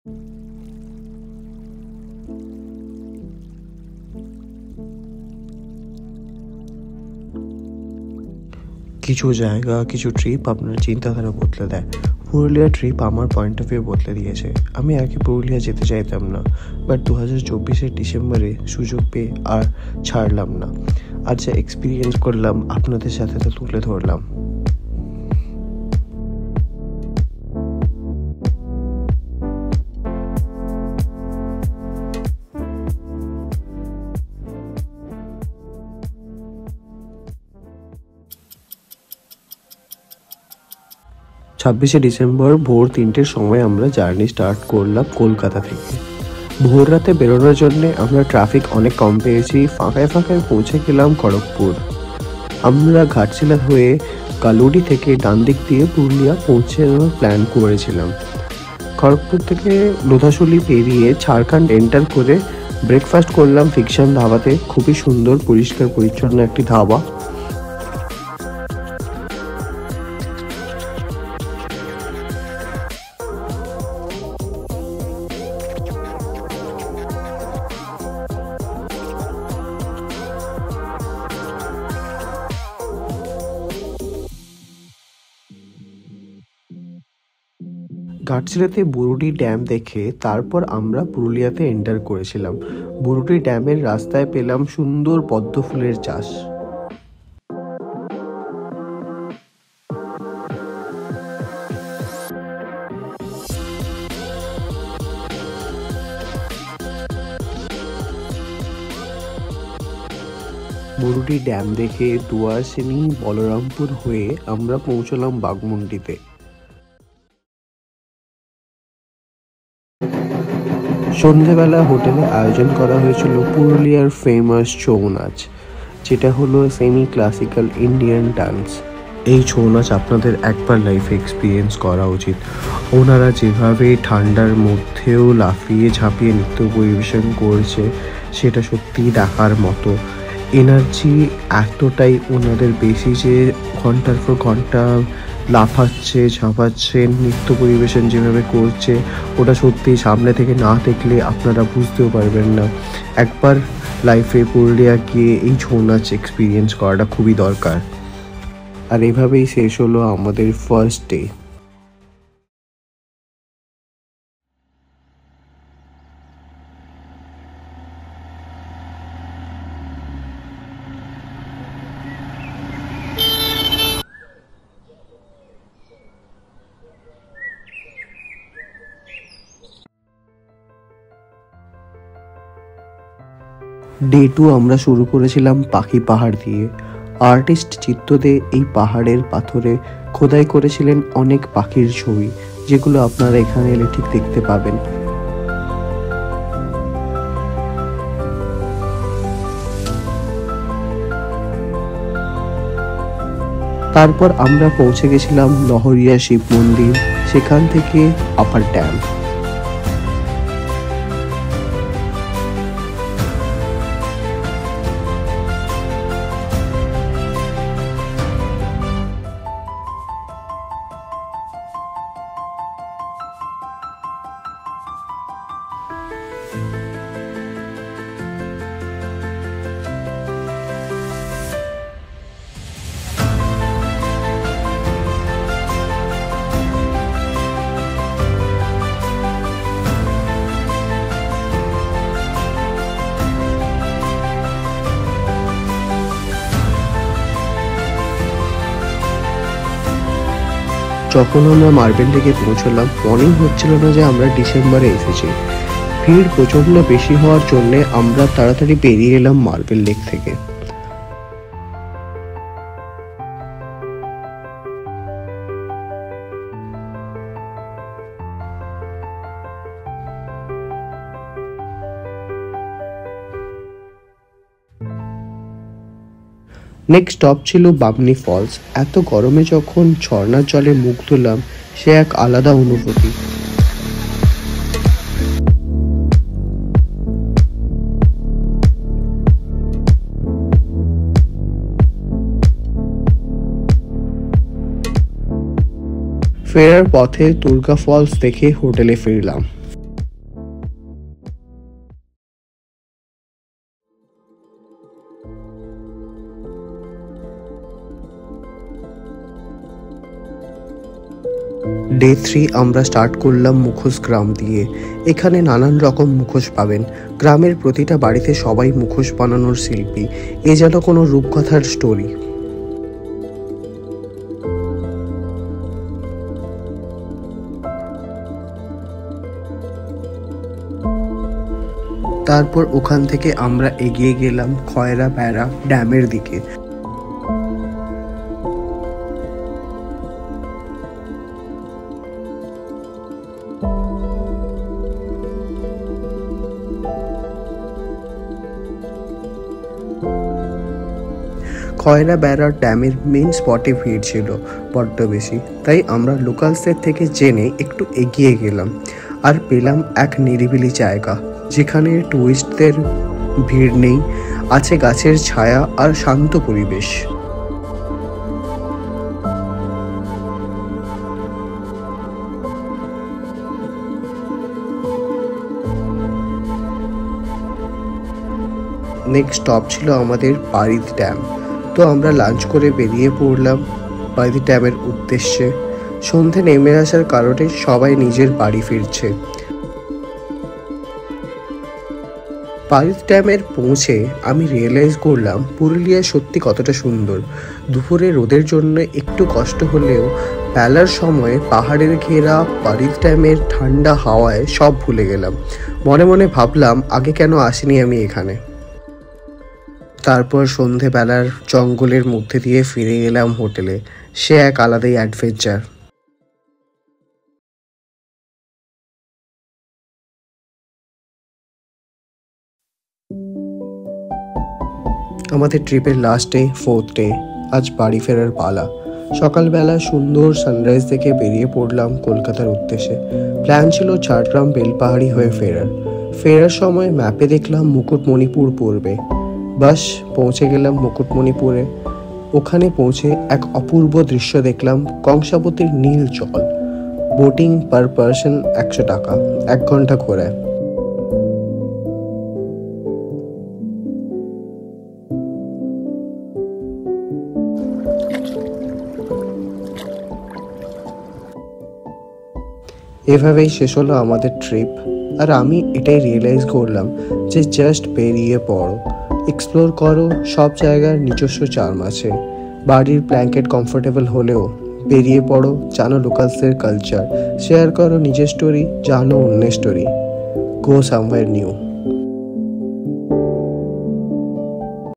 কিছু জায়গা, কিছু ট্রিপ আপনার চিন্তাধারা বদলে দেয়। পুরুলিয়া ট্রিপ আমার পয়েন্ট অফ ভিউ বদলে দিয়েছে। আমি আগে পুরুলিয়া যেতে চাইতাম না, বাট 2024-এর ডিসেম্বরে সুযোগ পেয়ে আর ছাড়লাম না। আর যা এক্সপিরিয়েন্স করলাম আপনাদের সাথে তো তুলে ধরলাম। 26শে ডিসেম্বর ভোর 3টের সময় আমরা জার্নি স্টার্ট করলাম কলকাতা থেকে। ভোর রাতে বেরোনোর জন্যে আমরা ট্রাফিক অনেক কম পেয়েছি, ফাঁকায় ফাঁকায় পৌঁছে গেলাম খড়গপুর। আমরা ঘাটশিলা হয়ে কালুডি থেকে ডান দিক দিয়ে পুরুলিয়া পৌঁছানোর প্ল্যান করেছিলাম। খড়গপুর থেকে লোধাশুলি পেরিয়ে ঝাড়খণ্ড এন্টার করে ব্রেকফাস্ট করলাম ফিকশন ধাবাতে। খুবই সুন্দর পরিষ্কার পরিচ্ছন্ন একটি ধাবা। ঘাটশিলাতে বুরুডি ড্যাম দেখে তারপর আমরা পুরুলিয়াতে এন্টার করেছিলাম। বুরুডি ড্যামের রাস্তায় পেলাম সুন্দর পদ্ম ফুলের চাষ। বুরুডি ড্যাম দেখে দুয়ারসিনি বলরামপুর হয়ে আমরা পৌঁছলাম বাঘমুন্ডিতে। সন্ধেবেলা হোটেলে আয়োজন করা হয়েছিল পুরুলিয়ার ফেমাস ছৌ নাচ, যেটা হলো সেমি ক্লাসিক্যাল ইন্ডিয়ান ডান্স। এই ছৌ নাচ আপনাদের একবার লাইফে এক্সপিরিয়েন্স করা উচিত। ওনারা যেভাবে ঠান্ডার মধ্যেও লাফিয়ে ঝাঁপিয়ে নৃত্য পরিবেশন করছে সেটা সত্যিই দেখার মতো। এনার্জি এতটাই ওনাদের বেশি যে ঘন্টার পর ঘন্টা লাফাচ্ছে, ঝাঁপাচ্ছে, নৃত্য পরিবেশন যেভাবে করছে ওটা সত্যি সামনে থেকে না দেখলে আপনারা বুঝতেও পারবেন না। একবার লাইফে পুরুলিয়া গিয়ে এই ছৌ নাচ এক্সপিরিয়েন্স করাটা খুবই দরকার। আর এভাবেই শেষ হলো আমাদের ফার্স্ট ডে। ডে 2 আমরা শুরু করেছিলাম পাখি পাহাড় দিয়ে। আর্টিস্ট চিত্তদে এই পাহাড়ের পাথরে খোদাই করেছিলেন অনেক পাখির ছবি, যেগুলো আপনারা এখানে এলে ঠিক দেখতে পাবেন। তারপর আমরা পৌঁছে গেছিলাম লহরিয়া শিব মন্দির, সেখান থেকে আপার ড্যাম। যখন আমরা মার্বেল লেকে পৌঁছলাম মনেই হচ্ছিল না যে আমরা ডিসেম্বরে এসেছি। ভিড় প্রচন্ড বেশি হওয়ার জন্য আমরা তাড়াতাড়ি বেরিয়ে এলাম মার্বেল লেক থেকে। নেক্সট স্টপ ছিল বামনি ফলস। এত গরমে যখন ঝর্ণার জলে মুখ ধুলাম সে এক আলাদা অনুভূতি। ফেরার পথে দুর্গা ফলস দেখে হোটেলে ফিরলাম। ডে 3 আমরা স্টার্ট করলাম মুখোশ গ্রাম দিয়ে। এখানে নানান রকম মুখোশ পাবেন। গ্রামের প্রতিটা বাড়িতে সবাই মুখোশ বানানোর শিল্পী। এ যেন কোনো রূপকথার স্টোরি। তারপর ওখান থেকে আমরা এগিয়ে গেলাম খয়রাপাড়া ড্যামের দিকে। খয়রাপাড়া ড্যামের মেন স্পটে ভিড় ছিল বড্ড বেশি, তাই আমরা লোকালসের থেকে জেনে একটু এগিয়ে গেলাম আর পেলাম এক নিরিবিলি জায়গা যেখানে টুরিস্টদের ভিড় নেই, আছে গাছের ছায়া আর শান্ত পরিবেশ। নেক্সট স্টপ ছিল আমাদের পারিদ ড্যাম। তো আমরা লাঞ্চ করে বেরিয়ে পড়লাম পারিদ ড্যামের উদ্দেশ্যে। সন্ধে নেমে আসার কারণে সবাই নিজের বাড়ি ফিরছে। পারিদ ড্যামের পৌঁছে আমি রিয়েলাইজ করলাম পুরুলিয়া সত্যি কতটা সুন্দর। দুপুরে রোদের জন্য একটু কষ্ট হলেও বেলার সময় পাহাড়ের ঘেরা পারিদ ড্যামের ঠান্ডা হাওয়ায় সব ভুলে গেলাম। মনে মনে ভাবলাম আগে কেন আসিনি আমি এখানে। তারপর সন্ধেবেলার জঙ্গলের মধ্যে দিয়ে ফিরে এলাম হোটেলে। সে এক আলাদাই অ্যাডভেঞ্চার। আমাদের ট্রিপের লাস্ট ডে, 4th ডে। আজ বাড়ি ফেরার পালা। সকালবেলা সুন্দর সানরাইজ দেখে বেরিয়ে পড়লাম কলকাতার উদ্দেশ্যে। প্ল্যান ছিল ঝাড়গ্রাম বেলপাহাড়ি হয়ে ফেরার সময় ম্যাপে দেখলাম মুকুটমণিপুর পড়বে। বাস পৌঁছে গেলাম মুকুটমণিপুরে। ওখানে পৌঁছে এক অপূর্ব দৃশ্য দেখলাম, কংসাবতীর নীল জল। বোটিং পার পারসন 100 টাকা, 1 ঘন্টা ঘোরায়। এভাবেই শেষ হলো আমাদের ট্রিপ। আর আমি এটাই রিয়েলাইজ করলাম যে জাস্ট বেরিয়ে পড়ো, এক্সপ্লোর করো। সব জায়গার নিজস্ব চার্ম আছে। বাড়ির ব্ল্যাঙ্কেট কমফোর্টেবল হলেও বেরিয়ে পড়ো, জানো লোকালসের কালচার, শেয়ার করো নিজের স্টোরি, জানো অন্যের স্টোরি। গো সামওয়্যার নিউ।